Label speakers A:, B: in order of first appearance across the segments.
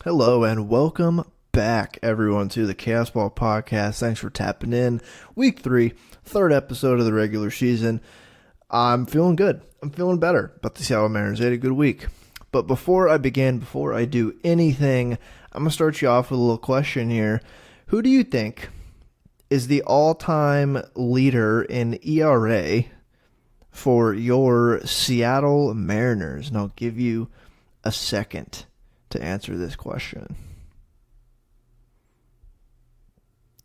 A: Hello and welcome back, everyone, to the Chaos Ball Podcast. Thanks for tapping in. Week 3, third episode of the regular season. I'm feeling good. I'm feeling better. But the Seattle Mariners had a good week. But before I do anything, I'm going to start you off with a little question here. Who do you think is the all-time leader in ERA for your Seattle Mariners? And I'll give you a second to answer this question.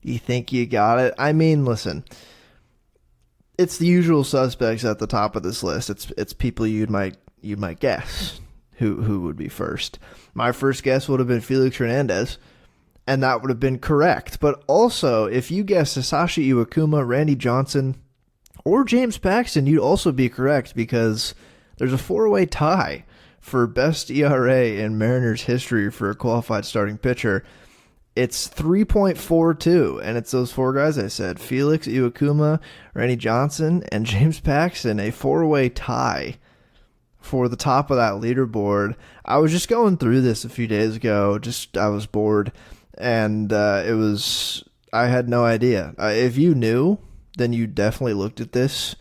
A: You think you got it? I mean, listen, it's the usual suspects at the top of this list. It's people you might guess who would be first. My first guess would have been Felix Hernandez, and that would have been correct. But also, if you guessed Hisashi Iwakuma, Randy Johnson, or James Paxton, you'd also be correct because there's a four-way tie for best ERA in Mariners history for a qualified starting pitcher. It's 3.42, and it's those four guys I said, Felix, Iwakuma, Randy Johnson, and James Paxton, a four-way tie for the top of that leaderboard. I was just going through this a few days ago, I was bored, and I had no idea. If you knew, then you definitely looked at this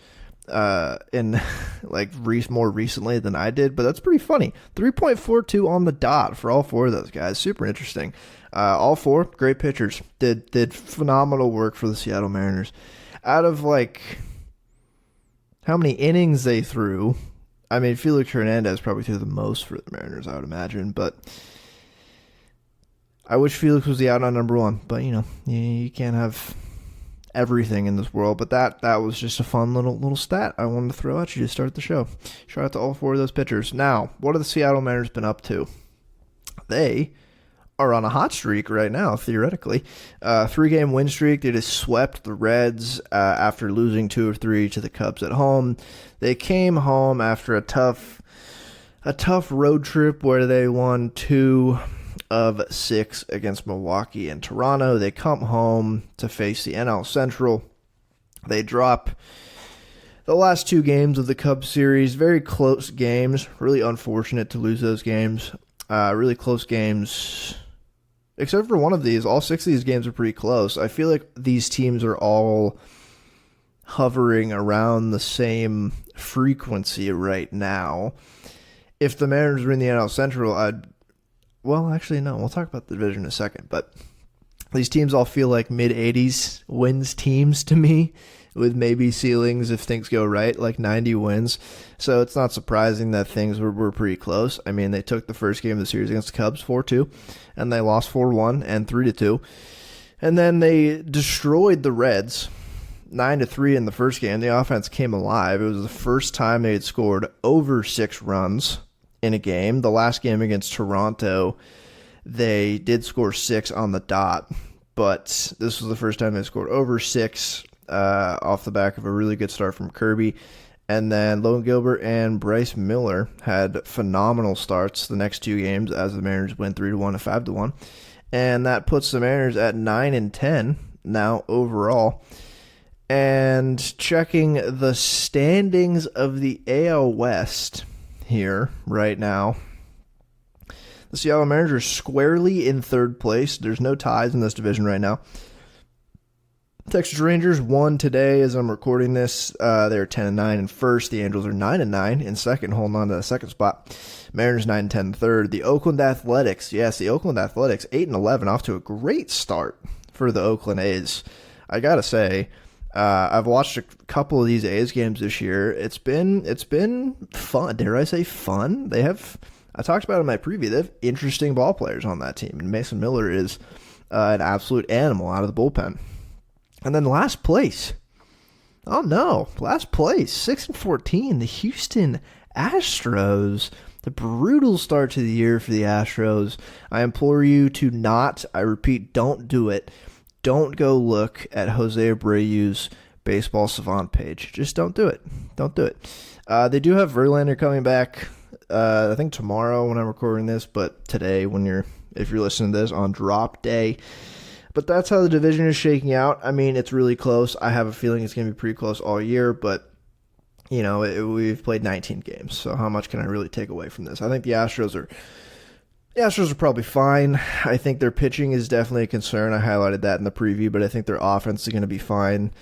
A: in more recently than I did, but that's pretty funny. 3.42 on the dot for all four of those guys. Super interesting. All four great pitchers did phenomenal work for the Seattle Mariners. Out of how many innings they threw, I mean, Felix Hernandez probably threw the most for the Mariners, I would imagine, but I wish Felix was the out on number one, but you can't have everything in this world. But that was just a fun little stat I wanted to throw at you to start the show. Shout out to all four of those pitchers. Now, what have the Seattle Mariners been up to? They are on a hot streak right now, theoretically. 3-game win streak. They just swept the Reds after losing 2 of 3 to the Cubs at home. They came home after a tough road trip where they won 2 of 6 against Milwaukee and Toronto. They come home to face the NL Central. They drop the last 2 games of the Cubs series. Very close games. Really unfortunate to lose those games. Really close games. Except for one of these, all 6 of these games are pretty close. I feel like these teams are all hovering around the same frequency right now. If the Mariners were in the NL Central, well, actually, no. We'll talk about the division in a second. But these teams all feel like mid-80s wins teams to me, with maybe ceilings if things go right, like 90 wins. So it's not surprising that things were pretty close. I mean, they took the first game of the series against the Cubs 4-2, and they lost 4-1 and 3-2. And then they destroyed the Reds 9-3 in the first game. The offense came alive. It was the first time they had scored over 6 runs in a game. The last game against Toronto, they did score 6 on the dot, but this was the first time they scored over 6 off the back of a really good start from Kirby. And then Logan Gilbert and Bryce Miller had phenomenal starts the next 2 games as the Mariners went 3-1 and 5-1. And that puts the Mariners at 9-10 now overall. And checking the standings of the AL West here right now, the Seattle Mariners are squarely in third place. There's no ties in this division right now. Texas Rangers won today as I'm recording this. They're 10-9 in first. The Angels are 9-9 in second, holding on to the second spot. Mariners 9-10 third. The Oakland Athletics, 8-11, off to a great start for the Oakland A's. I gotta say, I've watched a couple of these A's games this year. It's been fun. Dare I say fun? I talked about it in my preview. They have interesting ball players on that team, and Mason Miller is an absolute animal out of the bullpen. And then last place. Oh no, last place, 6-14, the Houston Astros. The brutal start to the year for the Astros. I implore you to not, I repeat, don't do it. Don't go look at Jose Abreu's Baseball Savant page. Just don't do it. Don't do it. They do have Verlander coming back, I think tomorrow when I'm recording this, but today if you're listening to this on drop day. But that's how the division is shaking out. I mean, it's really close. I have a feeling it's going to be pretty close all year, but we've played 19 games, so how much can I really take away from this? I think the Astros are The Astros are probably fine. I think their pitching is definitely a concern. I highlighted that in the preview, but I think their offense is going to be fine.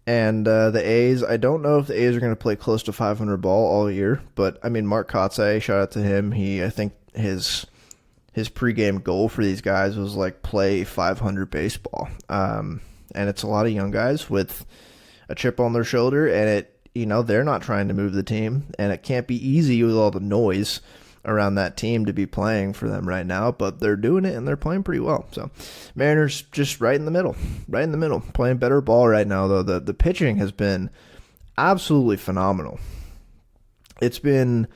A: And the A's, I don't know if the A's are going to play close to 500 ball all year, but I mean, Mark Kotze, shout out to him. I think his pregame goal for these guys was like play 500 baseball. And it's a lot of young guys with a chip on their shoulder, and they're not trying to move the team, and it can't be easy with all the noise around that team to be playing for them right now, but they're doing it and they're playing pretty well. So Mariners just right in the middle, playing better ball right now, though. The pitching has been absolutely phenomenal. It's been,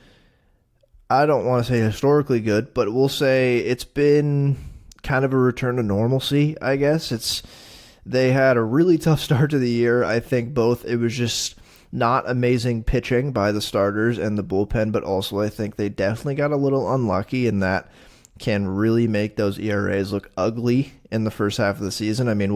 A: I don't want to say historically good, but we'll say it's been kind of a return to normalcy, I guess. They had a really tough start to the year. I think it was just not amazing pitching by the starters and the bullpen, but also I think they definitely got a little unlucky, and that can really make those ERAs look ugly in the first half of the season. I mean,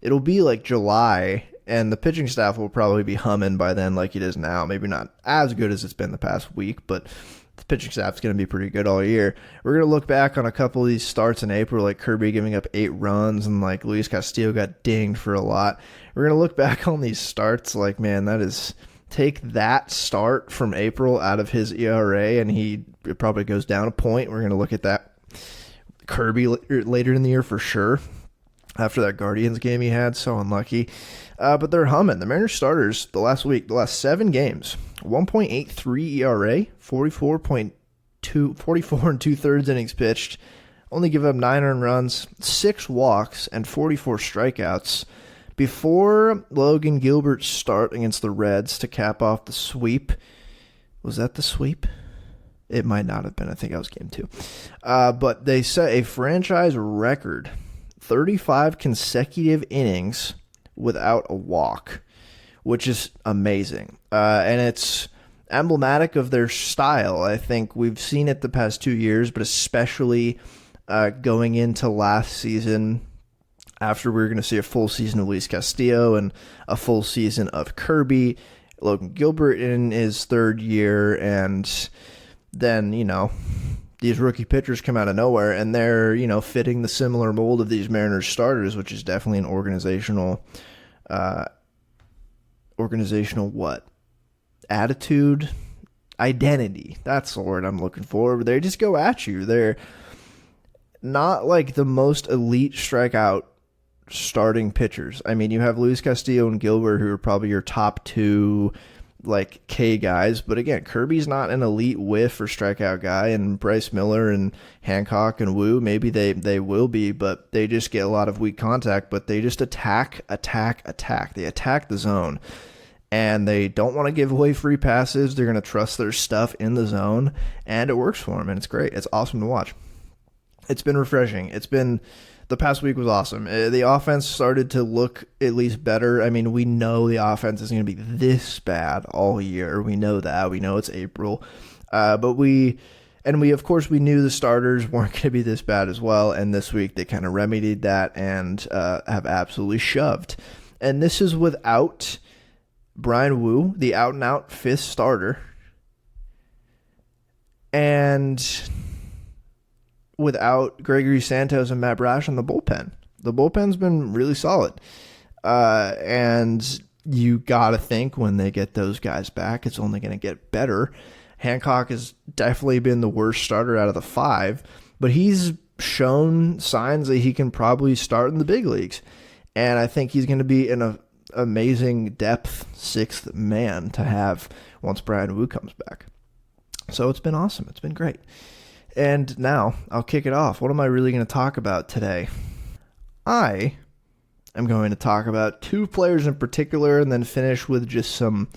A: it'll be like July, and the pitching staff will probably be humming by then like it is now. Maybe not as good as it's been the past week, but the pitching staff's going to be pretty good all year. We're going to look back on a couple of these starts in April, like Kirby giving up 8 runs and like Luis Castillo got dinged for a lot. We're going to look back on these starts like, man, take that start from April out of his ERA and it probably goes down a point. We're going to look at that Kirby later in the year for sure. After that Guardians game he had, so unlucky. But they're humming. The Mariners starters the last 7 games, 1.83 ERA, 44 and 2/3 innings pitched, only give up 9 earned runs, 6 walks, and 44 strikeouts. Before Logan Gilbert's start against the Reds to cap off the sweep, was that the sweep? It might not have been. I think that was game 2. But they set a franchise record, 35 consecutive innings without a walk, which is amazing. And it's emblematic of their style. I think we've seen it the past 2 years, but especially going into last season, after we were going to see a full season of Luis Castillo and a full season of Kirby, Logan Gilbert in his 3rd year, and then, these rookie pitchers come out of nowhere, and they're, fitting the similar mold of these Mariners starters, which is definitely an organizational what? Attitude? Identity. That's the word I'm looking for. They just go at you. They're not like the most elite strikeout starting pitchers. I mean, you have Luis Castillo and Gilbert, who are probably your top 2 like K guys, but again, Kirby's not an elite whiff or strikeout guy, and Bryce Miller and Hancock and Wu, maybe they will be, but they just get a lot of weak contact, but they just attack. They attack the zone, and they don't want to give away free passes. They're going to trust their stuff in the zone, and it works for them, and it's great. It's awesome to watch. It's been refreshing. The past week was awesome. The offense started to look at least better. I mean, we know the offense is going to be this bad all year. We know that. We know it's April. But we of course, we knew the starters weren't going to be this bad as well. And this week they kind of remedied that and have absolutely shoved. And this is without Brian Wu, the out-and-out 5th starter. And without Gregory Santos and Matt Brash on the bullpen. The bullpen's been really solid. And you got to think when they get those guys back, it's only going to get better. Hancock has definitely been the worst starter out of the 5, but he's shown signs that he can probably start in the big leagues. And I think he's going to be an amazing depth 6th man to have once Brian Wu comes back. So it's been awesome. It's been great. And now, I'll kick it off. What am I really going to talk about today? I am going to talk about 2 players in particular and then finish with just some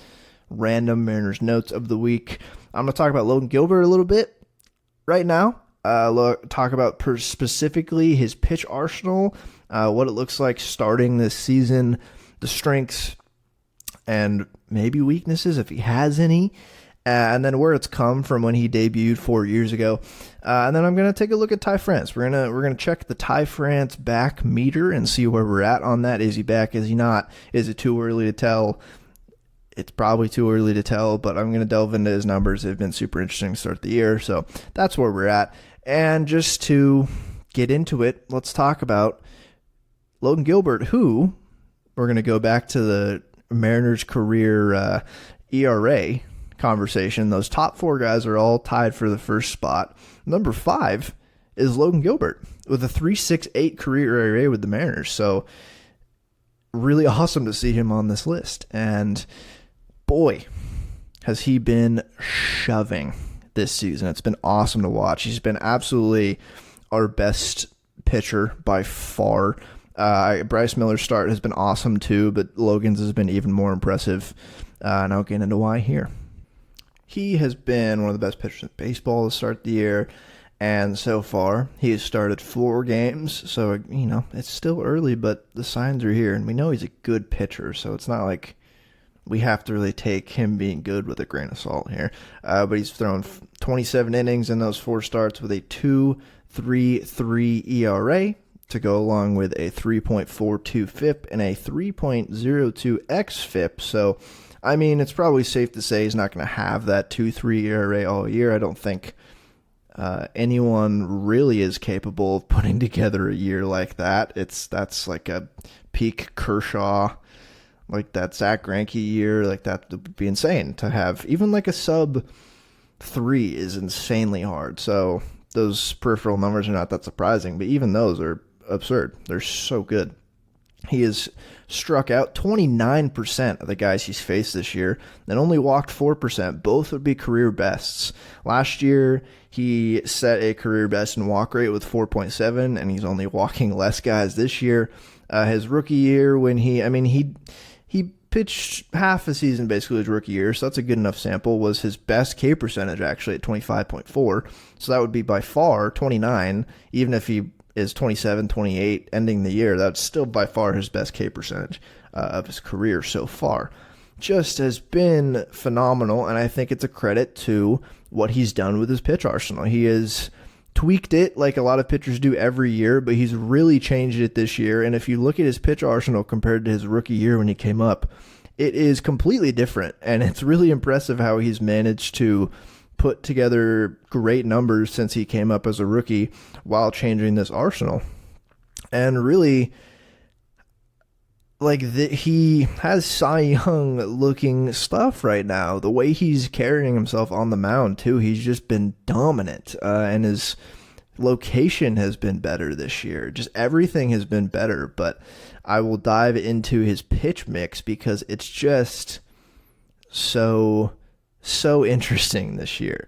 A: random Mariners notes of the week. I'm going to talk about Logan Gilbert a little bit right now. Talk about specifically his pitch arsenal, what it looks like starting this season, the strengths, and maybe weaknesses if he has any. And then where it's come from when he debuted 4 years ago. And then I'm going to take a look at Ty France. We're gonna check the Ty France back meter and see where we're at on that. Is he back? Is he not? Is it too early to tell? It's probably too early to tell, but I'm going to delve into his numbers. They've been super interesting to start the year, so that's where we're at. And just to get into it, let's talk about Logan Gilbert, who we're going to go back to the Mariners' career ERA conversation. Those top 4 guys are all tied for the first spot. Number 5 is Logan Gilbert with a 3.68 career ERA with the Mariners. So really awesome to see him on this list. And boy, has he been shoving this season. It's been awesome to watch. He's been absolutely our best pitcher by far. Bryce Miller's start has been awesome too, but Logan's has been even more impressive. And I'll get into why here. He has been one of the best pitchers in baseball to start the year. And so far, he has started 4 games. So, it's still early, but the signs are here. And we know he's a good pitcher. So it's not like we have to really take him being good with a grain of salt here. But he's thrown 27 innings in those 4 starts with a 2.33 ERA to go along with a 3.42 FIP and a 3.02 xFIP. So, it's probably safe to say he's not going to have that 2.3 ERA all year. I don't think anyone really is capable of putting together a year like that. That's like a peak Kershaw, like that Zach Greinke year. Like that would be insane to have. Even like a sub 3 is insanely hard. So those peripheral numbers are not that surprising, but even those are absurd. They're so good. He has struck out 29% of the guys he's faced this year and only walked 4%. Both would be career bests. Last year, he set a career best in walk rate with 4.7, and he's only walking less guys this year. His rookie year, when he pitched half a season basically his rookie year, so that's a good enough sample, was his best K percentage actually at 25.4. So that would be by far 29, even if he is 27, 28 ending the year. That's still by far his best K percentage of his career so far. Just has been phenomenal, and I think it's a credit to what he's done with his pitch arsenal. He has tweaked it like a lot of pitchers do every year, but he's really changed it this year. And if you look at his pitch arsenal compared to his rookie year when he came up, it is completely different, and it's really impressive how he's managed to put together great numbers since he came up as a rookie while changing this arsenal. And really, he has Cy Young looking stuff right now. The way he's carrying himself on the mound too, he's just been dominant, and his location has been better this year. Just everything has been better, but I will dive into his pitch mix because it's just so interesting this year.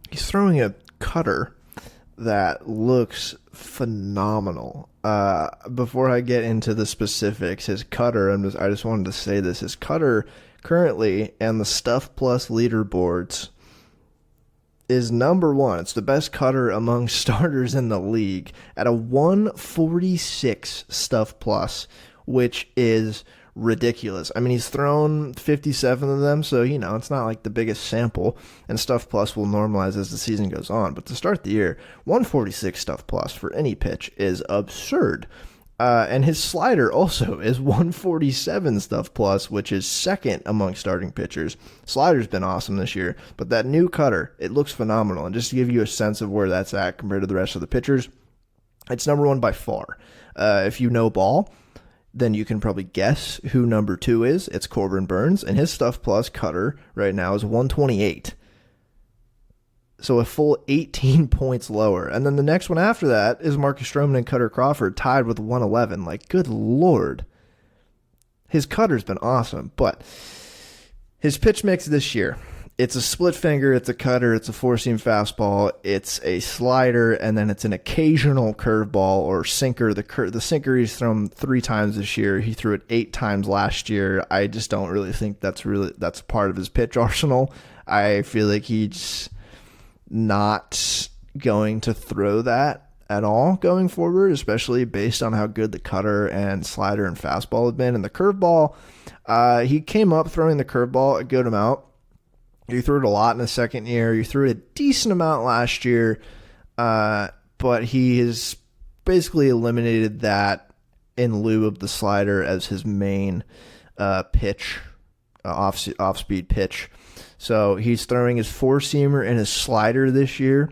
A: He's throwing a cutter that looks phenomenal. Before I get into the specifics, his cutter, I just wanted to say this, his cutter currently and the Stuff Plus leaderboards is number 1. It's the best cutter among starters in the league at a 146 Stuff Plus, which is ridiculous. He's thrown 57 of them, so it's not like the biggest sample, and Stuff Plus will normalize as the season goes on. But to start the year, 146 Stuff Plus for any pitch is absurd. And his slider also is 147 Stuff Plus, which is second among starting pitchers. Slider's been awesome this year, but that new cutter, it looks phenomenal. And just to give you a sense of where that's at compared to the rest of the pitchers, it's number 1 by far. If you know ball, then you can probably guess who number 2 is. It's Corbin Burns, and his Stuff Plus cutter right now is 128. So a full 18 points lower. And then the next one after that is Marcus Stroman and Cutter Crawford tied with 111. Like, good Lord. His cutter's been awesome, but his pitch mix this year, it's a split finger, it's a cutter, it's a four-seam fastball, it's a slider, and then it's an occasional curveball or sinker. The sinker he's thrown 3 times this year. He threw it 8 times last year. I just don't really think that's part of his pitch arsenal. I feel like he's not going to throw that at all going forward, especially based on how good the cutter and slider and fastball have been. And the curveball, he came up throwing the curveball a good amount. You threw it a lot in the second year. You threw it a decent amount last year, but he has basically eliminated that in lieu of the slider as his main pitch, off-speed pitch. So he's throwing his four-seamer and his slider this year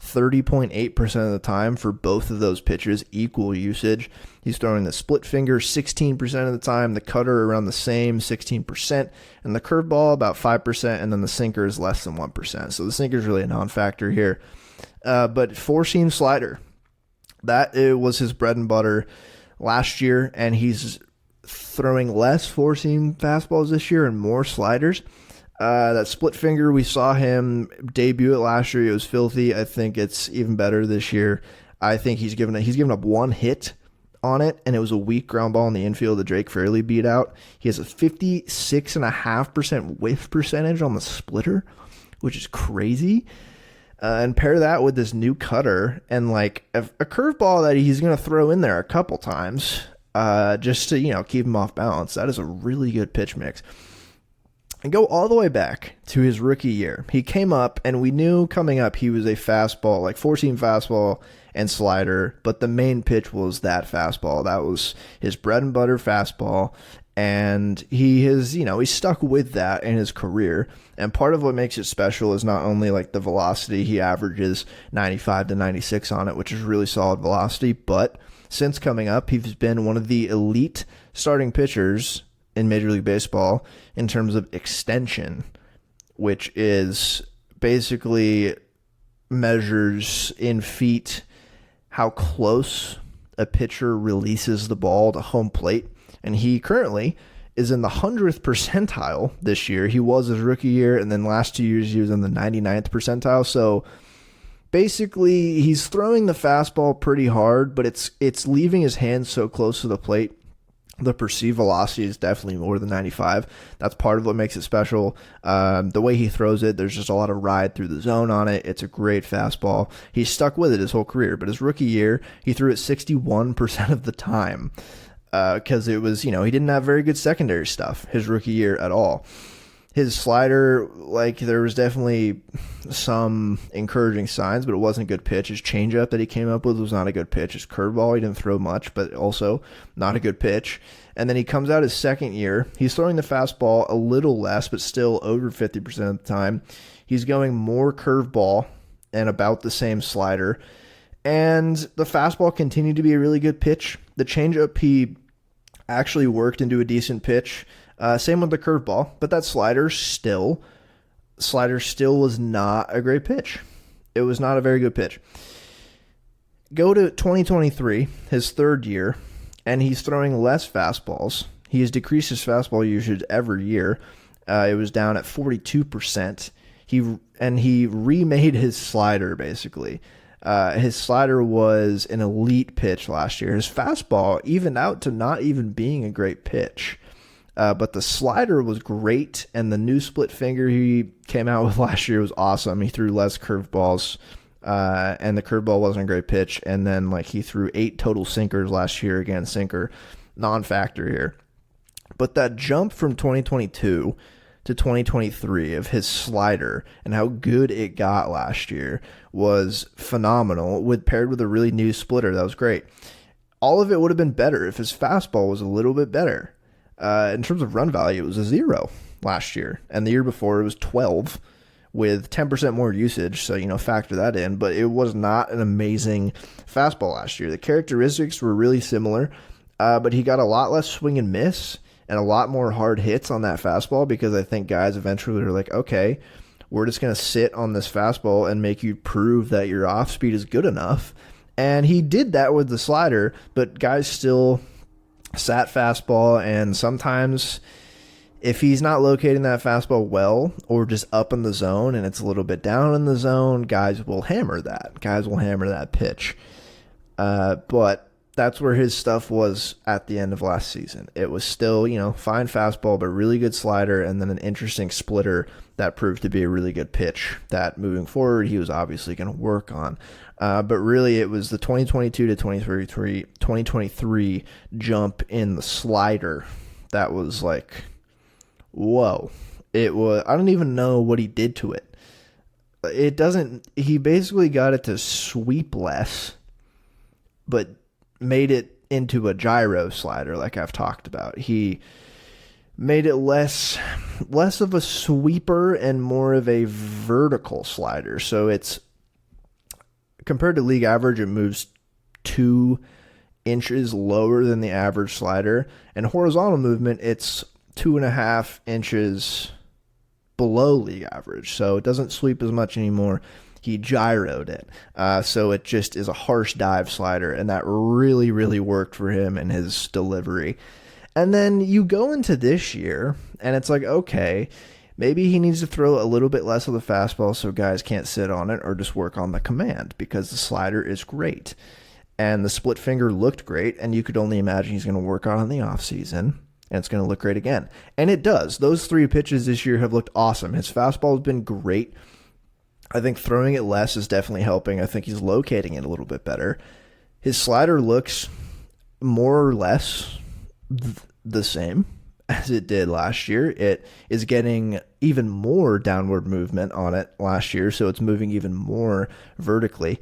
A: 30.8% of the time for both of those pitches, equal usage. He's throwing the split finger 16% of the time, the cutter around the same, 16%, and the curveball about 5%, and then the sinker is less than 1%. So the sinker is really a non-factor here. But four-seam slider, that was his bread and butter last year, and he's throwing less four-seam fastballs this year and more sliders. That split finger, we saw him debut it last year. It was filthy. I think it's even better this year. I think he's given up one hit on it, and it was a weak ground ball in the infield that Drake Fairley beat out. He has a 56.5% whiff percentage on the splitter, which is crazy. And pair that with this new cutter and like a curveball that he's going to throw in there a couple times just to, keep him off balance. That is a really good pitch mix. And go all the way back to his rookie year. He came up, and we knew coming up he was a fastball, like four-seam fastball and slider, but the main pitch was that fastball. That was his bread and butter fastball, and he's stuck with that in his career. And part of what makes it special is not only like the velocity. He averages 95 to 96 on it, which is really solid velocity, but since coming up, he's been one of the elite starting pitchers in Major League Baseball in terms of extension, which is basically measures in feet how close a pitcher releases the ball to home plate. And he currently is in the 100th percentile this year. He was his rookie year, and then last 2 years he was in the 99th percentile. So basically he's throwing the fastball pretty hard, but it's leaving his hands so close to the plate. The perceived velocity is definitely more than 95. That's part of what makes it special. The way he throws it, there's just a lot of ride through the zone on it. It's a great fastball. He's stuck with it his whole career, but his rookie year, he threw it 61% of the time because it was, he didn't have very good secondary stuff his rookie year at all. His slider, there was definitely some encouraging signs, but it wasn't a good pitch. His changeup that he came up with was not a good pitch. His curveball, he didn't throw much, but also not a good pitch. And then he comes out his second year. He's throwing the fastball a little less, but still over 50% of the time. He's going more curveball and about the same slider. And the fastball continued to be a really good pitch. The changeup, he actually worked into a decent pitch. Same with the curveball, but that slider still was not a great pitch. It was not a very good pitch. Go to 2023, his third year, and he's throwing less fastballs. He has decreased his fastball usage every year. It was down at 42%. He remade his slider, basically. His slider was an elite pitch last year. His fastball evened out to not even being a great pitch. But the slider was great, and the new split finger he came out with last year was awesome. He threw less curveballs, and the curveball wasn't a great pitch. And then he threw 8 total sinkers last year. Again, sinker, non-factor here. But that jump from 2022 to 2023 of his slider and how good it got last year was phenomenal. Paired with a really new splitter, that was great. All of it would have been better if his fastball was a little bit better. In terms of run value, it was a 0 last year, and the year before it was 12 with 10% more usage, so factor that in, but it was not an amazing fastball last year. The characteristics were really similar, but he got a lot less swing and miss and a lot more hard hits on that fastball because I think guys eventually are like, okay, we're just going to sit on this fastball and make you prove that your off speed is good enough, and he did that with the slider, but guys still sat fastball, and sometimes if he's not locating that fastball well or just up in the zone and it's a little bit down in the zone, guys will hammer that pitch. But that's where his stuff was at the end of last season. It was still, fine fastball, but really good slider, and then an interesting splitter that proved to be a really good pitch that moving forward he was obviously going to work on. But really it was the 2022 to 2023 jump in the slider that was whoa. It was, I don't even know what he did to it. He basically got it to sweep less, but made it into a gyro slider like I've talked about. He made it less of a sweeper and more of a vertical slider. So it's compared to league average, it moves 2 inches lower than the average slider. And horizontal movement, it's 2.5 inches below league average. So it doesn't sweep as much anymore. He gyroed it. So it just is a harsh dive slider, and that really, really worked for him and his delivery. And then you go into this year, and it's like, okay, maybe he needs to throw a little bit less of the fastball so guys can't sit on it or just work on the command, because the slider is great. And the split finger looked great, and you could only imagine he's going to work on it in the offseason, and it's going to look great again. And it does. Those 3 pitches this year have looked awesome. His fastball has been great. I think throwing it less is definitely helping. I think he's locating it a little bit better. His slider looks more or less the same as it did last year. It is getting even more downward movement on it last year, so it's moving even more vertically.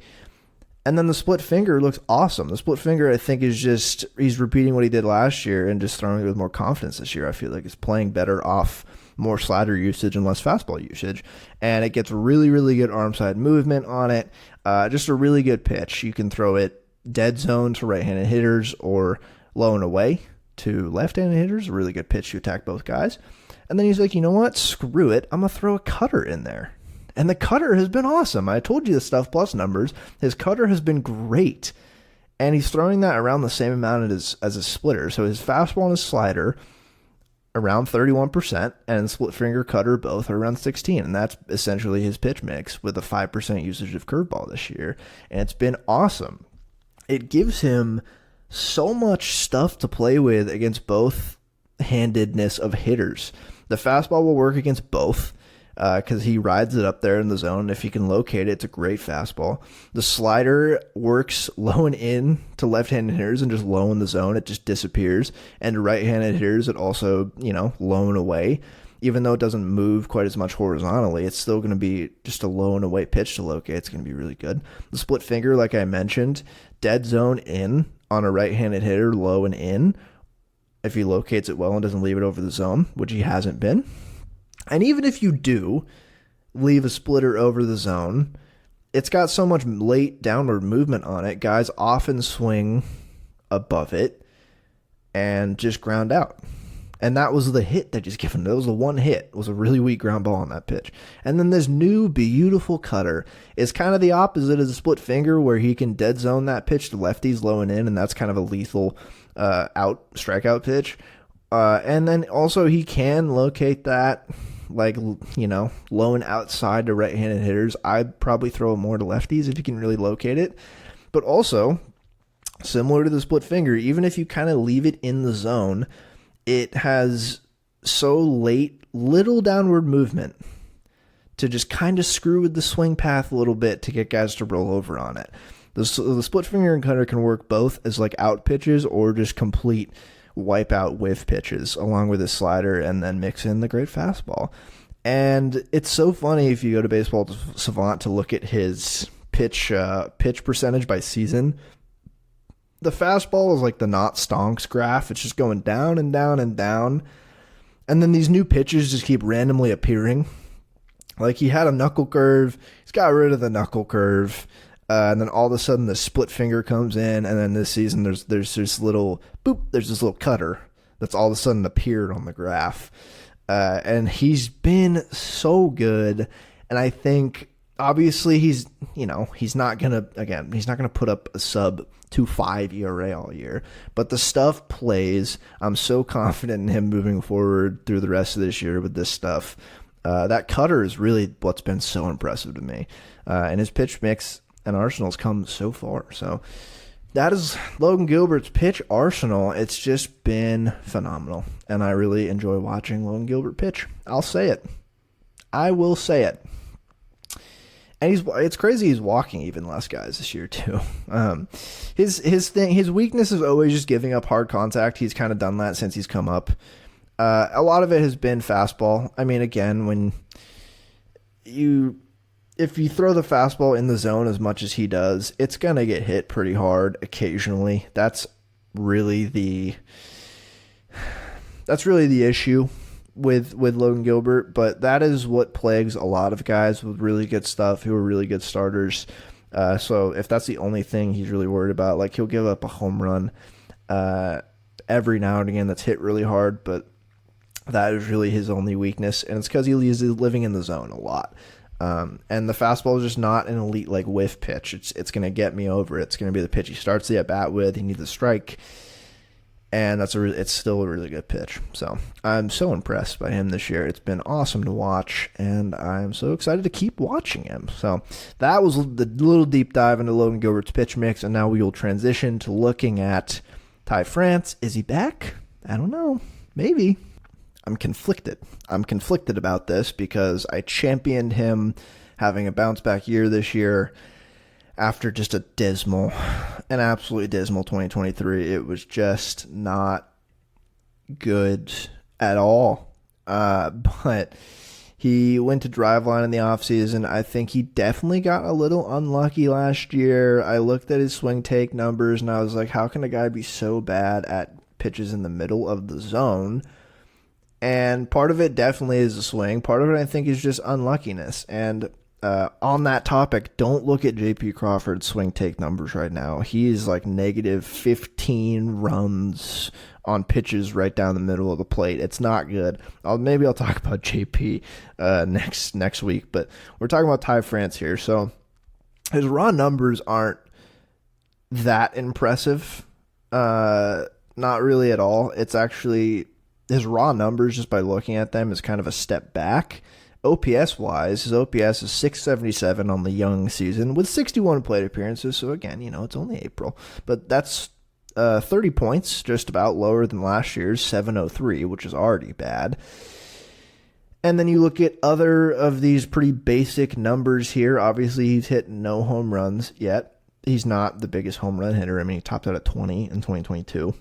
A: And then the split finger looks awesome. The split finger, I think, is just, he's repeating what he did last year and just throwing it with more confidence this year. I feel like it's playing better off more slider usage and less fastball usage. And it gets really, really good arm side movement on it. Just a really good pitch. You can throw it dead zone to right-handed hitters or low and away to left-handed hitters. A really good pitch to attack both guys. And then he's like, you know what? Screw it. I'm going to throw a cutter in there. And the cutter has been awesome. I told you the stuff plus numbers. His cutter has been great. And he's throwing that around the same amount as a splitter. So his fastball and his slider around 31%, and split finger cutter both are around 16%. And that's essentially his pitch mix with a 5% usage of curveball this year. And it's been awesome. It gives him so much stuff to play with against both handedness of hitters. The fastball will work against both, because he rides it up there in the zone. If he can locate it, it's a great fastball. The slider works low and in to left-handed hitters and just low in the zone. It just disappears. And to right-handed hitters, it also, low and away. Even though it doesn't move quite as much horizontally, it's still going to be just a low and away pitch to locate. It's going to be really good. The split finger, like I mentioned, dead zone in on a right-handed hitter, low and in, if he locates it well and doesn't leave it over the zone, which he hasn't been. And even if you do leave a splitter over the zone, it's got so much late downward movement on it. Guys often swing above it and just ground out. And that was the hit they just given. That was the one hit. It was a really weak ground ball on that pitch. And then this new beautiful cutter is kind of the opposite of the split finger, where he can dead zone that pitch to lefties low and in, and that's kind of a lethal strikeout pitch. And then also he can locate that, low and outside to right-handed hitters. I'd probably throw it more to lefties if you can really locate it. But also, similar to the split finger, even if you kind of leave it in the zone, it has so little downward movement to just kind of screw with the swing path a little bit to get guys to roll over on it. The split finger and cutter can work both as out pitches or just complete wipe out whiff pitches along with his slider, and then mix in the great fastball. And it's so funny if you go to Baseball Savant to look at his pitch percentage by season. The fastball is like the not stonks graph. It's just going down and down and down. And then these new pitches just keep randomly appearing. Like he had a knuckle curve. He's got rid of the knuckle curve. And then all of a sudden the split finger comes in, and then this season there's this little boop, there's this little cutter that's all of a sudden appeared on the graph. And he's been so good. And I think obviously he's not gonna put up a sub 2.5 ERA all year, but the stuff plays. I'm so confident in him moving forward through the rest of this year with this stuff. That cutter is really what's been so impressive to me. And his pitch mix and arsenal's come so far. So that is Logan Gilbert's pitch arsenal. It's just been phenomenal, and I really enjoy watching Logan Gilbert pitch. I'll say it. I will say it. And it's crazy he's walking even less guys this year too. His weakness is always just giving up hard contact. He's kind of done that since he's come up. A lot of it has been fastball. I mean, again, if you throw the fastball in the zone as much as he does, it's going to get hit pretty hard occasionally. That's really the issue with Logan Gilbert, but that is what plagues a lot of guys with really good stuff who are really good starters. So if that's the only thing he's really worried about, like he'll give up a home run every now and again that's hit really hard, but that is really his only weakness, and it's because he's living in the zone a lot. And the fastball is just not an elite like whiff pitch. It's going to get me over. It's going to be the pitch he starts the at bat with. He needs a strike, and it's still a really good pitch. So I'm so impressed by him this year. It's been awesome to watch, and I'm so excited to keep watching him. So that was the little deep dive into Logan Gilbert's pitch mix, and now we will transition to looking at Ty France. Is he back? I don't know. Maybe. I'm conflicted. I'm conflicted about this because I championed him having a bounce back year this year after just an absolutely dismal 2023. It was just not good at all. But he went to Driveline in the offseason. I think he definitely got a little unlucky last year. I looked at his swing take numbers and I was like, how can a guy be so bad at pitches in the middle of the zone? And part of it definitely is a swing. Part of it, I think, is just unluckiness. And on that topic, don't look at J.P. Crawford's swing take numbers right now. He is like negative 15 runs on pitches right down the middle of the plate. It's not good. Maybe I'll talk about J.P. Next week, but we're talking about Ty France here. So his raw numbers aren't that impressive. Not really at all. It's actually... his raw numbers, just by looking at them, is kind of a step back. OPS-wise, his OPS is 677 on the young season with 61 plate appearances. So, again, it's only April. But that's 30 points, just about lower than last year's 703, which is already bad. And then you look at other of these pretty basic numbers here. Obviously, he's hit no home runs yet. He's not the biggest home run hitter. I mean, he topped out at 20 in 2022.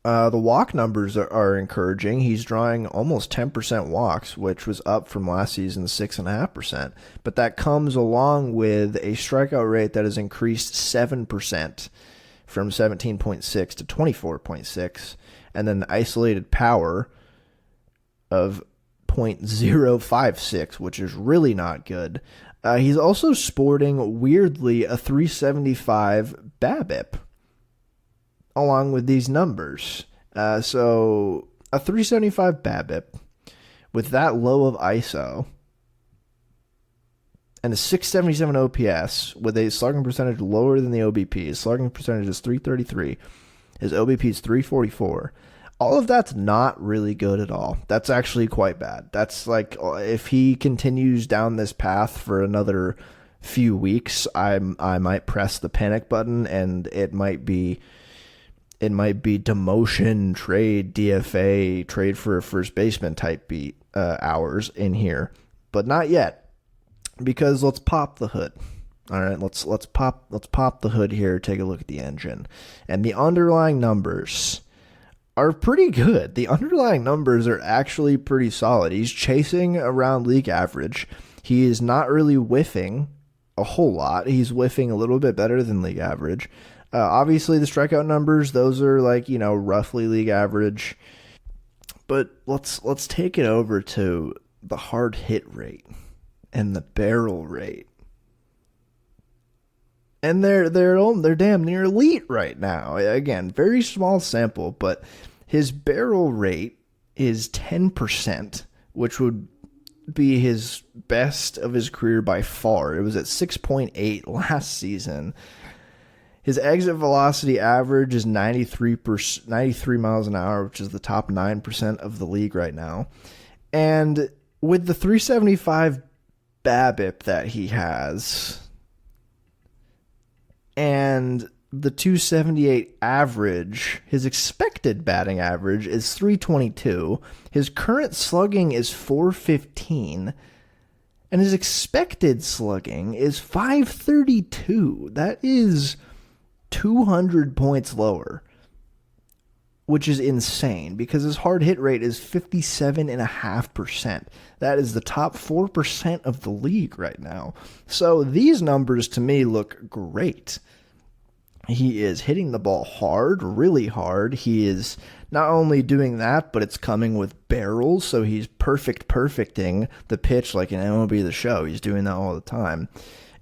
A: The walk numbers are encouraging. He's drawing almost 10% walks, which was up from last season's 6.5%. But that comes along with a strikeout rate that has increased 7% from 17.6 to 24.6, and then isolated power of 0.056, which is really not good. He's also sporting, weirdly, a 375 BABIP along with these numbers. So a 375 BABIP with that low of ISO and a 677 OPS with a slugging percentage lower than the OBP. His slugging percentage is 333. His OBP is 344. All of that's not really good at all. That's actually quite bad. That's like, if he continues down this path for another few weeks, I might press the panic button, and it might be demotion, trade, DFA, trade for a first baseman type beat hours in here, but not yet, because let's pop the hood. All right, let's pop the hood here. Take a look at the engine, and the underlying numbers are pretty good. The underlying numbers are actually pretty solid. He's chasing around league average. He is not really whiffing a whole lot. He's whiffing a little bit better than league average. Obviously, the strikeout numbers, those are like, roughly league average. But let's take it over to the hard hit rate and the barrel rate. And they're damn near elite right now. Again, very small sample, but his barrel rate is 10%, which would be his best of his career by far. It was at 6.8 last season. His exit velocity average is 93 miles an hour, which is the top 9% of the league right now. And with the 375 BABIP that he has and the 278 average, his expected batting average is 322. His current slugging is 415. And his expected slugging is 532. That is 200 points lower, which is insane because his hard hit rate is 57.5%. That is the top 4% of the league right now. So these numbers to me look great. He is hitting the ball hard, really hard. He is not only doing that, but it's coming with barrels, so he's perfecting the pitch like an MLB The Show. He's doing that all the time.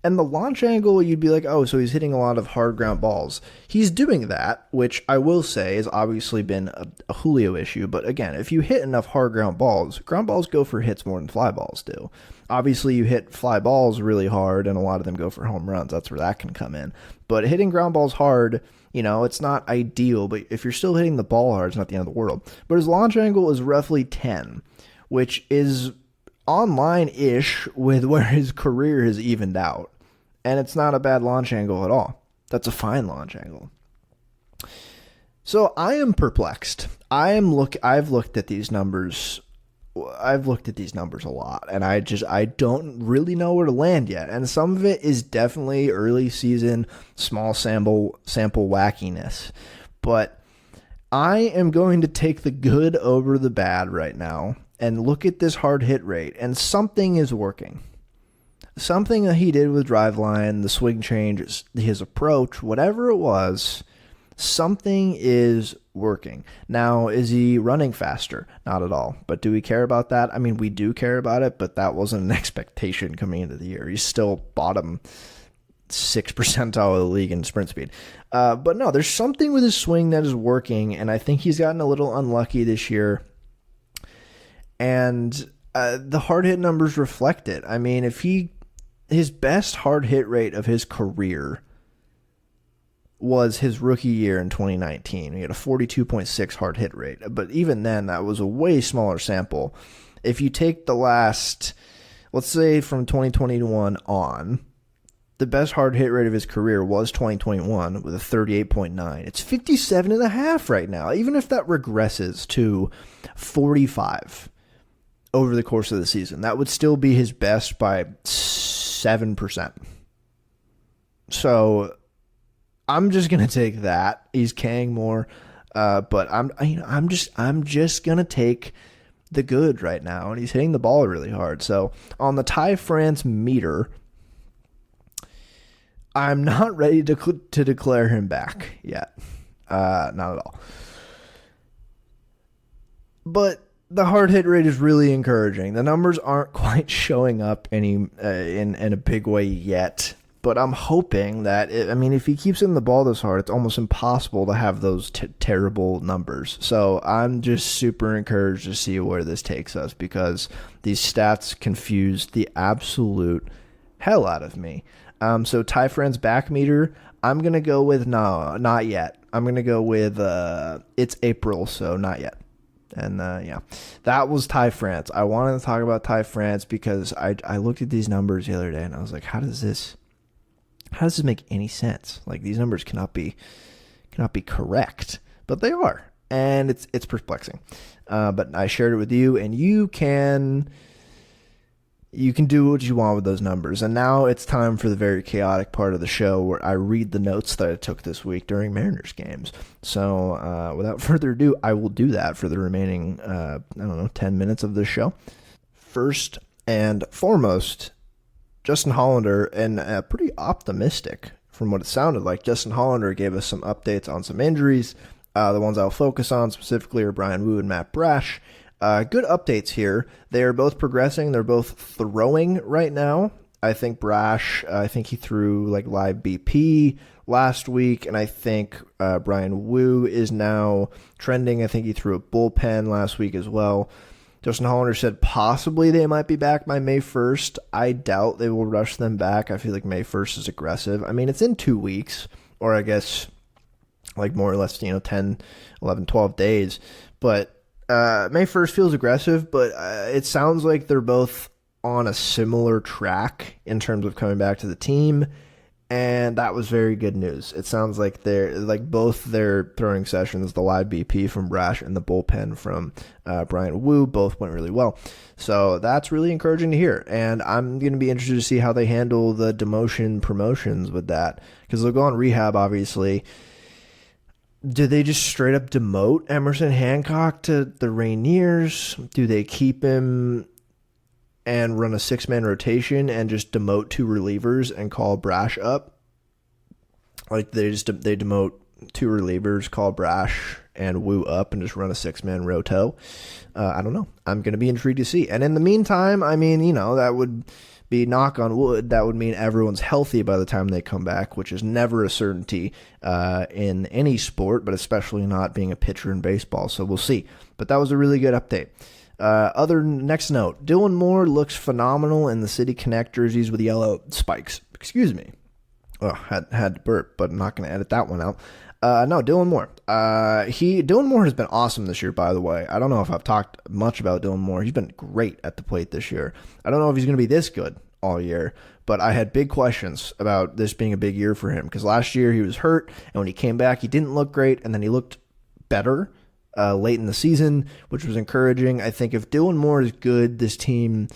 A: And the launch angle, you'd be like, oh, so he's hitting a lot of hard ground balls. He's doing that, which I will say has obviously been a Julio issue. But again, if you hit enough hard ground balls go for hits more than fly balls do. Obviously, you hit fly balls really hard, and a lot of them go for home runs. That's where that can come in. But hitting ground balls hard, it's not ideal. But if you're still hitting the ball hard, it's not the end of the world. But his launch angle is roughly 10, which is online-ish with where his career has evened out. And it's not a bad launch angle at all. That's a fine launch angle. So I am perplexed. I've looked at these numbers. I've looked at these numbers a lot, and I don't really know where to land yet. And some of it is definitely early season, small sample wackiness. But I am going to take the good over the bad right now and look at this hard hit rate, and something is working. Something that he did with Driveline, the swing change, his approach, whatever it was, something is working. Now, is he running faster? Not at all. But do we care about that? I mean, we do care about it, but that wasn't an expectation coming into the year. He's still bottom 6 percentile of the league in sprint speed. But no, there's something with his swing that is working, and I think he's gotten a little unlucky this year. And the hard hit numbers reflect it. I mean, his best hard hit rate of his career was his rookie year in 2019. He had a 42.6 hard hit rate. But even then, that was a way smaller sample. If you take the last, let's say from 2021 on, the best hard hit rate of his career was 2021 with a 38.9. It's 57.5 right now. Even if that regresses to 45 over the course of the season, that would still be his best by 7%. So I'm just gonna take that. He's Kang more, but I'm just gonna take the good right now, and he's hitting the ball really hard. So on the Ty France meter, I'm not ready to declare him back yet, not at all. But the hard hit rate is really encouraging. The numbers aren't quite showing up in a big way yet, but I'm hoping that if he keeps hitting the ball this hard, it's almost impossible to have those terrible numbers. So I'm just super encouraged to see where this takes us, because these stats confuse the absolute hell out of me. So Ty Friend's back meter, I'm gonna go with no, not yet. I'm gonna go with it's April, so not yet. And yeah, that was Ty France. I wanted to talk about Ty France because I looked at these numbers the other day and I was like, how does this make any sense? Like, these numbers cannot be correct, but they are, and it's perplexing. But I shared it with you, and you can do what you want with those numbers. And now it's time for the very chaotic part of the show where I read the notes that I took this week during Mariners games. So without further ado, I will do that for the remaining 10 minutes of this show. First and foremost, Justin Hollander, and pretty optimistic from what it sounded like. Justin Hollander gave us some updates on some injuries. The ones I'll focus on specifically are Brian Wu and Matt Brash. Good updates here. They are both progressing. They're both throwing right now. I think Brash, he threw like live BP last week, and I think Brian Wu is now trending. I think he threw a bullpen last week as well. Justin Hollander said possibly they might be back by May 1st. I doubt they will rush them back. I feel like May 1st is aggressive. I mean, it's in 2 weeks, or I guess like more or less, 10, 11, 12 days. But May 1st feels aggressive, but it sounds like they're both on a similar track in terms of coming back to the team, and that was very good news. It sounds like they're like both their throwing sessions, the live BP from Brash and the bullpen from Brian Wu, both went really well. So that's really encouraging to hear, and I'm going to be interested to see how they handle the demotion promotions with that, because they'll go on rehab, obviously. Do they just straight up demote Emerson Hancock to the Rainiers? Do they keep him and run a 6-man rotation and just demote 2 relievers and call Brash up? Like they demote 2 relievers, call Brash and Wu up, and just run a 6-man roto. I don't know. I'm going to be intrigued to see. And in the meantime, that would be knock on wood, that would mean everyone's healthy by the time they come back, which is never a certainty in any sport, but especially not being a pitcher in baseball. So we'll see. But that was a really good update. Next note, Dylan Moore looks phenomenal in the City Connect jerseys with yellow spikes. Excuse me. Oh, had to burp, but I'm not going to edit that one out. No, Dylan Moore. Dylan Moore has been awesome this year, by the way. I don't know if I've talked much about Dylan Moore. He's been great at the plate this year. I don't know if he's going to be this good all year, but I had big questions about this being a big year for him, because last year he was hurt, and when he came back, he didn't look great, and then he looked better late in the season, which was encouraging. I think if Dylan Moore is good, this team,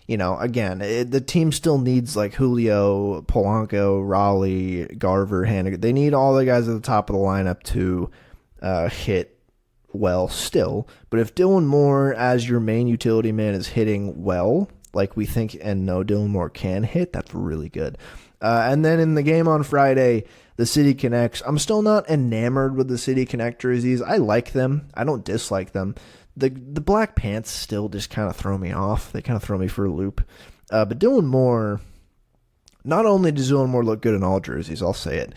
A: again, the team still needs like Julio, Polanco, Raleigh, Garver, Hannigan. They need all the guys at the top of the lineup to hit well still. But if Dylan Moore as your main utility man is hitting well, like we think and know Dylan Moore can hit, that's really good. And then in the game on Friday, the City Connects, I'm still not enamored with the City Connect jerseys. I like them. I don't dislike them. The black pants still just kind of throw me off. They kind of throw me for a loop. But Dylan Moore, not only does Dylan Moore look good in all jerseys, I'll say it,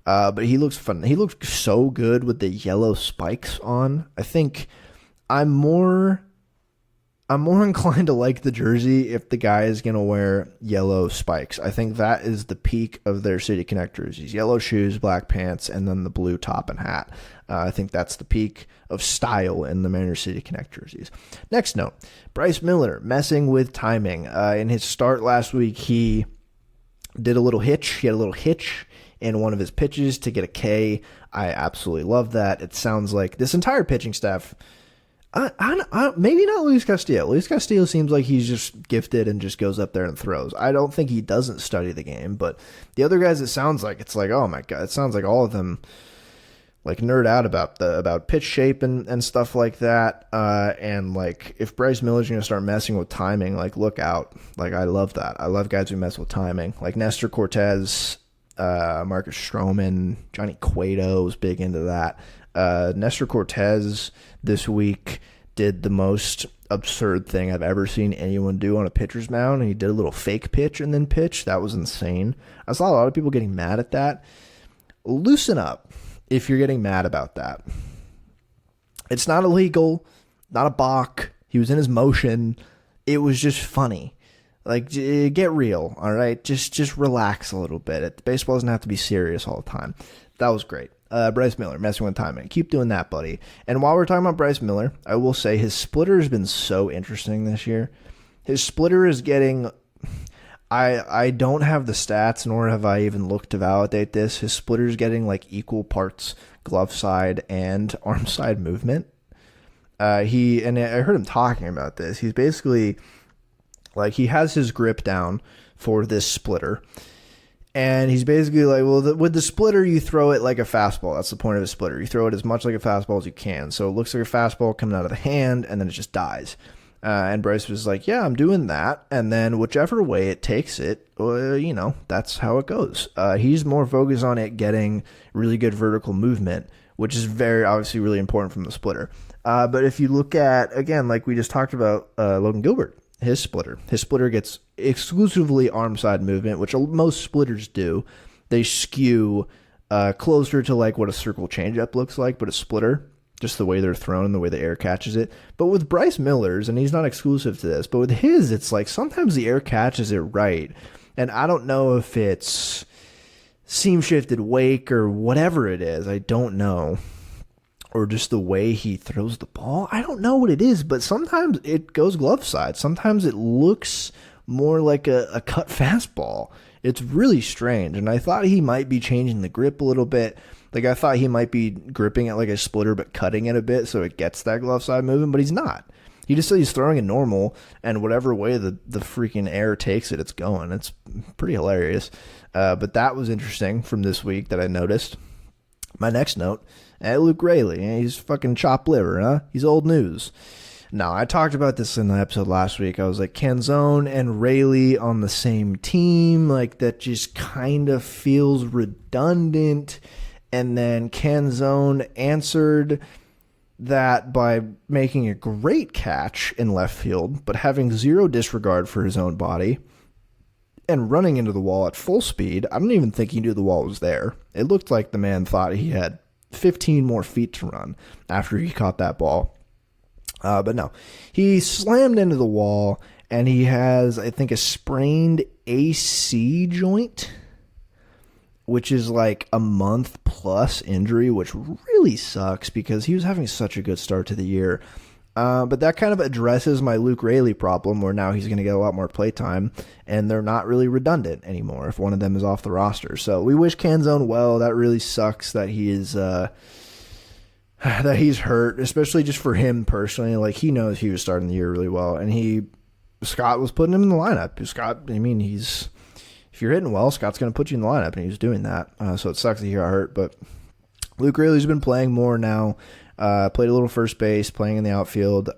A: but he looks fun. He looks so good with the yellow spikes on. I think I'm more inclined to like the jersey if the guy is going to wear yellow spikes. I think that is the peak of their City Connect jerseys. Yellow shoes, black pants, and then the blue top and hat. I think that's the peak of style in the Mariners City Connect jerseys. Next note, Bryce Miller messing with timing. In his start last week, he did a little hitch. He had a little hitch in one of his pitches to get a K. I absolutely love that. It sounds like this entire pitching staff, maybe not Luis Castillo. Luis Castillo seems like he's just gifted and just goes up there and throws. I don't think he doesn't study the game, but the other guys, it sounds like, it's like, oh my God, it sounds like all of them like nerd out about pitch shape and stuff like that. And like if Bryce Miller's going to start messing with timing, like look out. Like I love that. I love guys who mess with timing. Like Nestor Cortez, Marcus Stroman, Johnny Cueto was big into that. Nestor Cortez this week did the most absurd thing I've ever seen anyone do on a pitcher's mound. And he did a little fake pitch and then pitch. That was insane. I saw a lot of people getting mad at that. Loosen up if you're getting mad about that. It's not illegal, not a balk. He was in his motion. It was just funny. Like, get real, all right? Just relax a little bit. Baseball doesn't have to be serious all the time. That was great. Bryce Miller, messing with timing. Keep doing that, buddy. And while we're talking about Bryce Miller, I will say his splitter has been so interesting this year. His splitter is getting... I don't have the stats, nor have I even looked to validate this. His splitter's getting like equal parts glove side and arm side movement. I heard him talking about this. He's basically like, he has his grip down for this splitter. And he's basically like, well, with the splitter, you throw it like a fastball. That's the point of a splitter. You throw it as much like a fastball as you can. So it looks like a fastball coming out of the hand, and then it just dies. And Bryce was like, yeah, I'm doing that. And then whichever way it takes it, that's how it goes. He's more focused on it getting really good vertical movement, which is very obviously really important from the splitter. But if you look at, again, like we just talked about, Logan Gilbert, his splitter gets exclusively arm side movement, which most splitters do. They skew closer to like what a circle changeup looks like, but a splitter, just the way they're thrown and the way the air catches it. But with Bryce Miller's, and he's not exclusive to this, but with his, it's like sometimes the air catches it right. And I don't know if it's seam shifted wake or whatever it is. I don't know. Or just the way he throws the ball. I don't know what it is, but sometimes it goes glove side. Sometimes it looks more like a cut fastball. It's really strange. And I thought he might be changing the grip a little bit. Like, I thought he might be gripping it like a splitter, but cutting it a bit so it gets that glove side movement, but he's not. He just said he's throwing it normal, and whatever way the freaking air takes it, it's going. It's pretty hilarious. But that was interesting from this week that I noticed. My next note, Luke Raley, he's fucking chopped liver, huh? He's old news. Now, I talked about this in the episode last week. I was like, Canzone and Raley on the same team, like that just kind of feels redundant. And then Canzone answered that by making a great catch in left field, but having zero disregard for his own body. and running into the wall at full speed. I don't even think he knew the wall was there. It looked like the man thought he had 15 more feet to run after he caught that ball. But no, he slammed into the wall, and he has, I think, a sprained AC joint, which is like a month plus injury, which really sucks because he was having such a good start to the year. But that kind of addresses my Luke Raley problem, where now he's going to get a lot more play time, and they're not really redundant anymore if one of them is off the roster. So we wish Canzone well. That really sucks that he is that he's hurt, especially just for him personally. Like, he knows he was starting the year really well, and Scott was putting him in the lineup. Scott, I mean, if you're hitting well, Scott's going to put you in the lineup, and he was doing that. So it sucks that he got hurt, but Luke Raley's been playing more now. Played a little first base, playing in the outfield.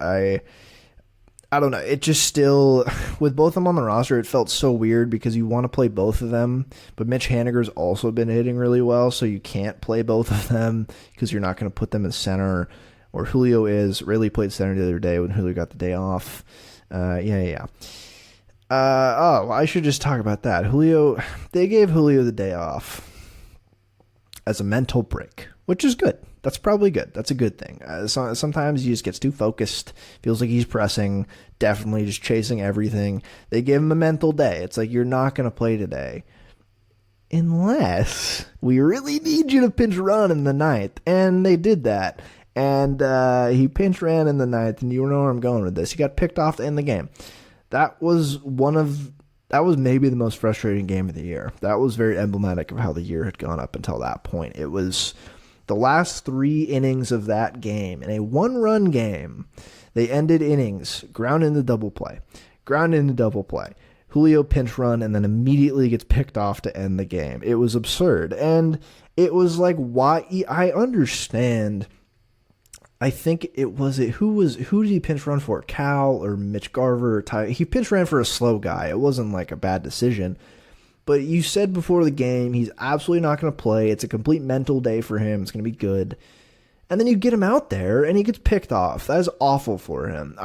A: I don't know. It just still, with both of them on the roster, it felt so weird because you want to play both of them, but Mitch Haniger's also been hitting really well, so you can't play both of them because you're not going to put them in center, or Julio is. Raley played center the other day when Julio got the day off. Yeah. I should just talk about that. They gave Julio the day off as a mental break, which is good. That's probably good. That's a good thing. Sometimes he just gets too focused, feels like he's pressing, definitely just chasing everything. They give him a mental day. It's like, you're not going to play today unless we really need you to pinch run in the ninth. And they did that. And he pinch ran in the ninth, and you know where I'm going with this. He got picked off to end the game. That was maybe the most frustrating game of the year. That was very emblematic of how the year had gone up until that point. It was the last 3 innings of that game. In a 1-run game, they ended innings, ground into double play. Julio pinch run, and then immediately gets picked off to end the game. It was absurd. And it was like, why? I understand. I think who did he pinch run for? Cal or Mitch Garver or Ty? He pinch ran for a slow guy. It wasn't like a bad decision. But you said before the game, he's absolutely not going to play. It's a complete mental day for him. It's going to be good. And then you get him out there, and he gets picked off. That is awful for him.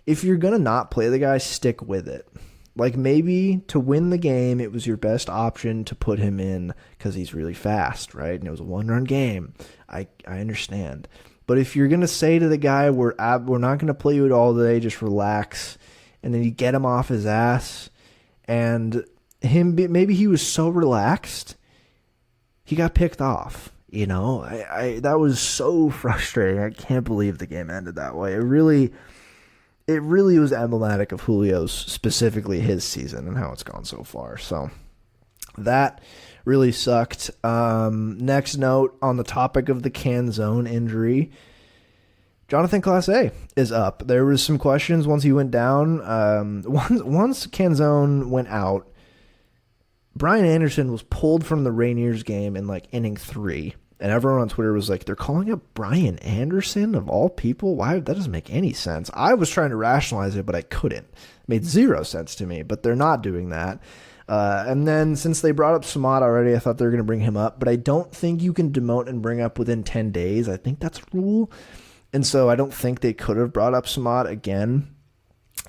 A: If you're going to not play the guy, stick with it. Like, maybe to win the game, it was your best option to put him in because he's really fast, right? And it was a 1-run game. I understand. But if you're going to say to the guy, we're not going to play you at all today, just relax, and then you get him off his ass, and maybe he was so relaxed, he got picked off. You know, that was so frustrating. I can't believe the game ended that way. It really was emblematic of Julio's, specifically his season, and how it's gone so far. So that really sucked. Next note on the topic of the Canzone injury, Jonatan Clase is up. There was some questions once he went down. Once Canzone went out, Brian Anderson was pulled from the Rainiers game in like inning 3. And everyone on Twitter was like, they're calling up Brian Anderson of all people? Why? That doesn't make any sense. I was trying to rationalize it, but I couldn't. It made 0 sense to me, but they're not doing that. And then since they brought up Samad already, I thought they were going to bring him up, but I don't think you can demote and bring up within 10 days. I think that's a rule. And so I don't think they could have brought up Samad again.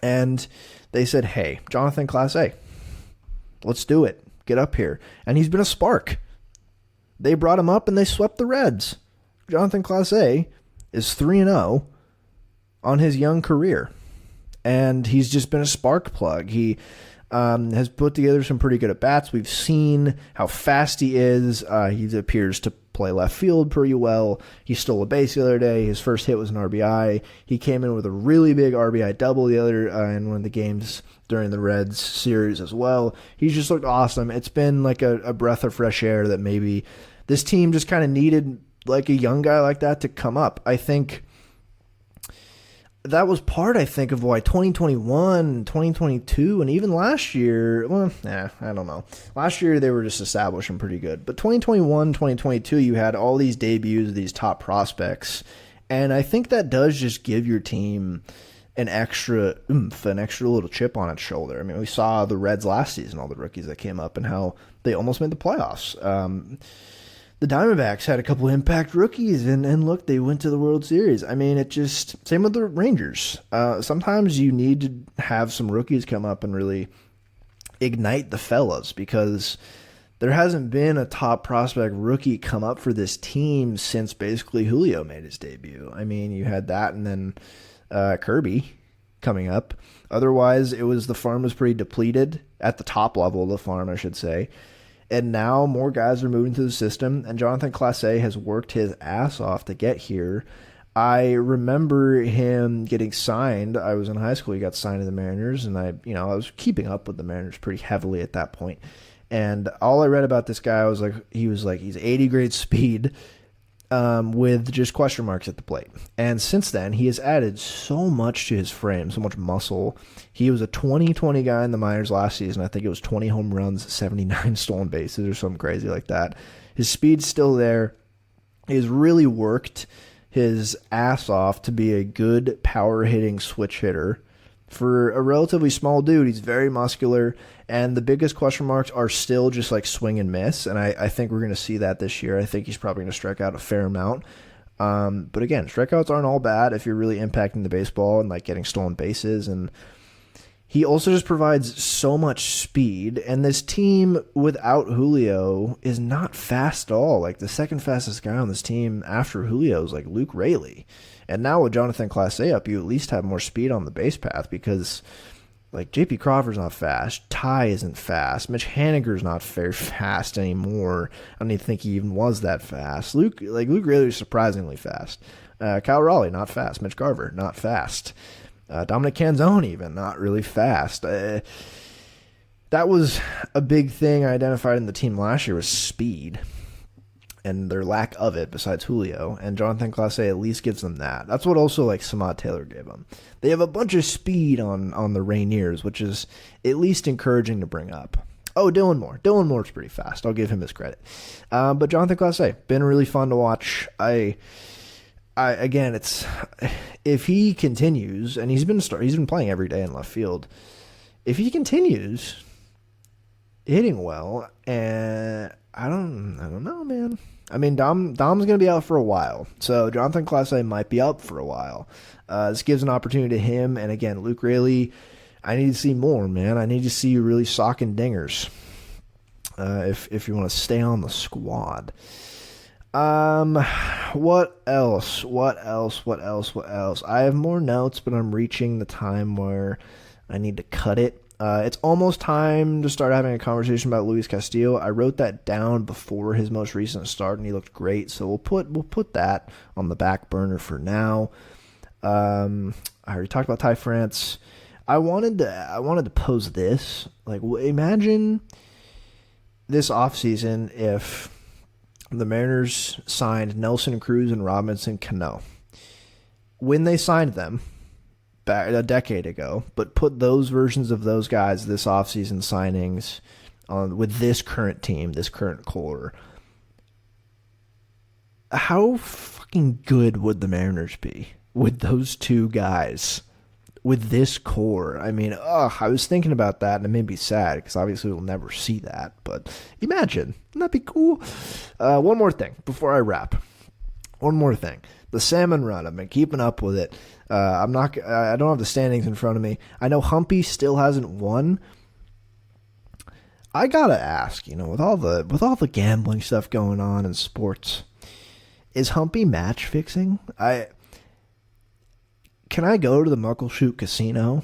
A: And they said, hey, Jonatan Clase, let's do it. Get up here. And he's been a spark. They brought him up and they swept the Reds. Jonatan Clase is 3-0 on his young career. And he's just been a spark plug. He has put together some pretty good at-bats. We've seen how fast he is. He appears to play left field pretty well. He stole a base the other day. His first hit was an RBI. He came in with a really big RBI double the other in one of the games during the Reds series as well. He's just looked awesome. It's been like a breath of fresh air that maybe this team just kind of needed, like a young guy like that to come up. I think that was part, of why 2021, 2022, and even last year, I don't know. Last year, they were just establishing pretty good. But 2021, 2022, you had all these debuts of these top prospects. And I think that does just give your team an extra oomph, an extra little chip on its shoulder. I mean, we saw the Reds last season, all the rookies that came up, and how they almost made the playoffs. The Diamondbacks had a couple of impact rookies, and look, they went to the World Series. I mean, it just, same with the Rangers. Sometimes you need to have some rookies come up and really ignite the fellas, because there hasn't been a top prospect rookie come up for this team since basically Julio made his debut. I mean, you had that and then Kirby coming up. Otherwise, the farm was pretty depleted at the top level of the farm, I should say. And now more guys are moving through the system, and Jonatan Clase has worked his ass off to get here. I remember him getting signed. I was in high school. He got signed to the Mariners, and I was keeping up with the Mariners pretty heavily at that point. And all I read about this guy was he's 80 grade speed, with just question marks at the plate. And since then, he has added so much to his frame, so much muscle. He was a 20-20 guy in the minors last season. I think it was 20 home runs, 79 stolen bases, or something crazy like that. His speed's still there. He's really worked his ass off to be a good power-hitting switch hitter. For a relatively small dude, he's very muscular, and the biggest question marks are still just like swing and miss, and I think we're going to see that this year. I think he's probably going to strike out a fair amount. But again, strikeouts aren't all bad if you're really impacting the baseball and like getting stolen bases, and he also just provides so much speed, and this team without Julio is not fast at all. Like, the second fastest guy on this team after Julio is like Luke Raley. And now with Jonatan Clase up, you at least have more speed on the base path, because like JP Crawford's not fast, Ty isn't fast, Mitch Haniger's not very fast anymore. I don't even think he even was that fast. Luke Raley is surprisingly fast. Kyle Raleigh, not fast. Mitch Garver, not fast. Dominic Canzone, even not really fast. That was a big thing I identified in the team last year, was speed and their lack of it besides Julio, and Jonatan Clase at least gives them that. That's what also like Samad Taylor gave them. They have a bunch of speed on the Rainiers, which is at least encouraging to bring up. Oh, Dylan Moore. Dylan Moore's pretty fast. I'll give him his credit. But Jonatan Clase, been really fun to watch. Again, it's, if he continues, and he's been playing every day in left field. If he continues hitting well, and I don't know, man. I mean, Dom's going to be out for a while, so Jonatan Clase might be up for a while. This gives an opportunity to him, and again, Luke Raley, I need to see more, man. I need to see you really socking dingers if you want to stay on the squad. What else? I have more notes, but I'm reaching the time where I need to cut it. It's almost time to start having a conversation about Luis Castillo. I wrote that down before his most recent start, and he looked great. So we'll put that on the back burner for now. I already talked about Ty France. I wanted to pose this. Like, imagine this offseason if the Mariners signed Nelson Cruz and Robinson Cano. When they signed them back a decade ago, but put those versions of those guys, this offseason signings, on with this current team, this current core, how fucking good would the Mariners be with those two guys, with this core? I mean, I was thinking about that, and it made me sad, because obviously we'll never see that, but imagine. Wouldn't that be cool? One more thing before I wrap. One more thing. The Salmon Run, I've been keeping up with it. I don't have the standings in front of me. I know Humpy still hasn't won. I gotta ask, with all the gambling stuff going on in sports, is Humpy match fixing? Can I go to the Muckleshoot Casino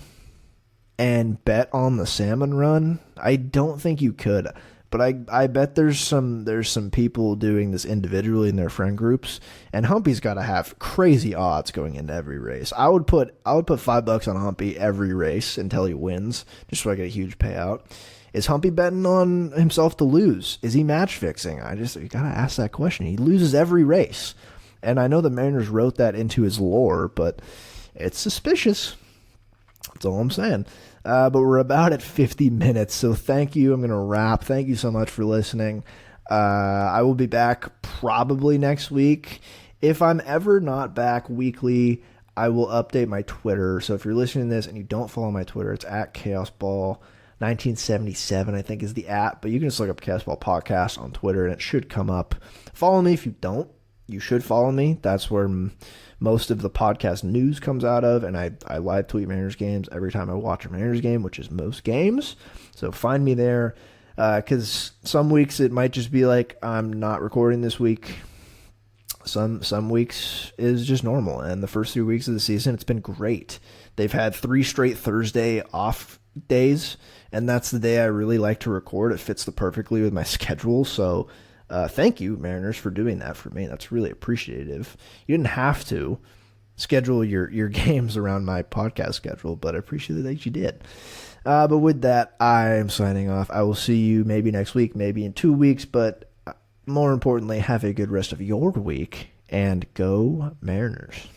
A: and bet on the Salmon Run? I don't think you could, but I bet there's some people doing this individually in their friend groups, and Humpy's got to have crazy odds going into every race. I would put $5 on Humpy every race until he wins, just so I get a huge payout. Is Humpy betting on himself to lose? Is he match fixing? You gotta ask that question. He loses every race, and I know the Mariners wrote that into his lore, but it's suspicious. That's all I'm saying. But we're about at 50 minutes, so thank you. I'm going to wrap. Thank you so much for listening. I will be back probably next week. If I'm ever not back weekly, I will update my Twitter. So if you're listening to this and you don't follow my Twitter, it's at ChaosBall1977, I think is the @. But you can just look up Chaos Ball Podcast on Twitter, and it should come up. Follow me if you don't. you should follow me. That's where most of the podcast news comes out of, and I live tweet Mariners games every time I watch a Mariners game, which is most games. So find me there, because some weeks it might just be like, I'm not recording this week. Some weeks is just normal, and the first 3 weeks of the season, it's been great. They've had 3 straight Thursday off days, and that's the day I really like to record. It fits perfectly with my schedule, so thank you, Mariners, for doing that for me. That's really appreciative. You didn't have to schedule your games around my podcast schedule, but I appreciate that you did. But with that, I'm signing off. I will see you maybe next week, maybe in 2 weeks, but more importantly, have a good rest of your week, and go Mariners.